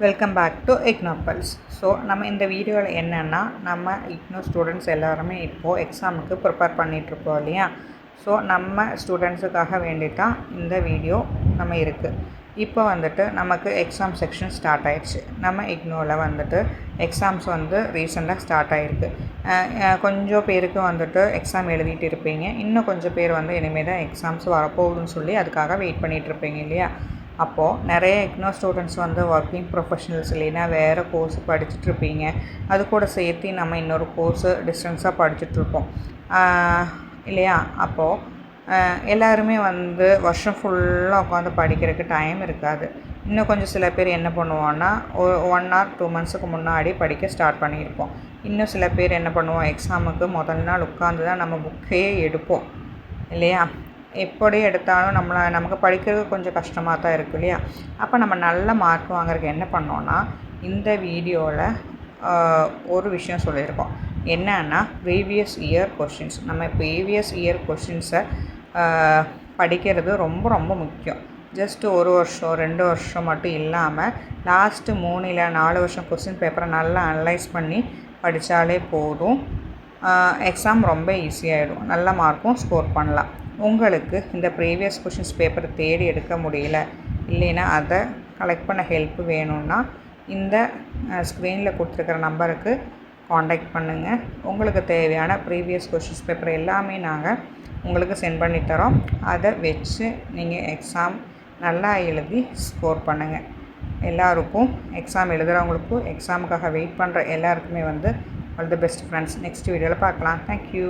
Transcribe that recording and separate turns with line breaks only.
Welcome back to Ig Nobels. So நம்ம இந்த வீடியோவில் என்னென்னா, நம்ம இக்னோ ஸ்டூடெண்ட்ஸ் எல்லாருமே இப்போது எக்ஸாமுக்கு ப்ரிப்பேர் பண்ணிகிட்ருக்கோம் இல்லையா. ஸோ நம்ம ஸ்டூடெண்ட்ஸுக்காக வேண்டித்தான் இந்த வீடியோ நம்ம இருக்குது. இப்போ வந்துட்டு நமக்கு எக்ஸாம் செக்ஷன் ஸ்டார்ட் ஆகிடுச்சு. நம்ம இக்னோவில் வந்துட்டு எக்ஸாம்ஸ் ரீசெண்டாக ஸ்டார்ட் ஆகிருக்கு. கொஞ்சம் பேருக்கு வந்துட்டு எக்ஸாம் எழுதிட்டு இருப்பீங்க. இன்னும் கொஞ்சம் பேர் இனிமேல் தான் எக்ஸாம்ஸ் வரப்போகுதுன்னு சொல்லி அதுக்காக வெயிட் பண்ணிகிட்ருப்பீங்க இல்லையா. அப்போது நிறைய இக்னோ ஸ்டூடெண்ட்ஸ் ஒர்க்கிங் ப்ரொஃபஷனல்ஸ் இல்லைன்னா வேறு கோர்ஸ் படிச்சுட்ருப்பீங்க. அது கூட சேர்த்து நம்ம இன்னொரு கோர்ஸு டிஸ்டன்ஸாக படிச்சுட்ருப்போம் இல்லையா. அப்போது எல்லாருமே வருஷம் ஃபுல்லாக உட்காந்து படிக்கிறதுக்கு டைம் இருக்காது. இன்னும் கொஞ்சம் சில பேர் என்ன பண்ணுவோன்னா 1 or 2 months முன்னாடி படிக்க ஸ்டார்ட் பண்ணியிருப்போம். இன்னும் சில பேர் என்ன பண்ணுவோம், எக்ஸாமுக்கு முதல் நாள் உட்காந்து தான் நம்ம புக்கையே எடுப்போம் இல்லையா. எப்படி எடுத்தாலும் நமக்கு படிக்கிறது கொஞ்சம் கஷ்டமாக தான் இருக்குது இல்லையா. அப்போ நம்ம நல்ல மார்க் வாங்குறதுக்கு என்ன பண்ணோன்னா, இந்த வீடியோவில் ஒரு விஷயம் சொல்லியிருக்கோம். என்னன்னா, ப்ரீவியஸ் இயர் கொஷின்ஸ். நம்ம ப்ரீவியஸ் இயர் கொஷின்ஸை படிக்கிறது ரொம்ப ரொம்ப முக்கியம். ஜஸ்ட்டு 1 வருஷம் 2 வருஷம் மட்டும் இல்லாமல் லாஸ்ட்டு 3 இல்லை 4 வருஷம் கொஸ்டின் பேப்பரை நல்லா அனலைஸ் பண்ணி படித்தாலே போதும். எக்ஸாம் ரொம்ப ஈஸியாகிடும். நல்ல மார்க்கும் ஸ்கோர் பண்ணலாம். உங்களுக்கு இந்த ப்ரீவியஸ் கொஷின்ஸ் பேப்பர் தேடி எடுக்க முடியல இல்லைன்னா அதை கலெக்ட் பண்ண ஹெல்ப் வேணும்னா இந்த ஸ்க்ரீனில் கொடுத்துருக்கிற நம்பருக்கு காண்டாக்ட் பண்ணுங்கள். உங்களுக்கு தேவையான ப்ரீவியஸ் கொஷின்ஸ் பேப்பர் எல்லாமே நாங்கள் உங்களுக்கு சென்ட் பண்ணித்தரோம். அதை வச்சு நீங்கள் எக்ஸாம் நல்லா எழுதி ஸ்கோர் பண்ணுங்கள். எல்லாருக்கும் எக்ஸாம் எழுதுகிறவங்களுக்கும் எக்ஸாமுக்காக வெயிட் பண்ணுற எல்லாருக்குமே all the best friends. Next வீடியோவில் பார்க்கலாம். தேங்க்யூ.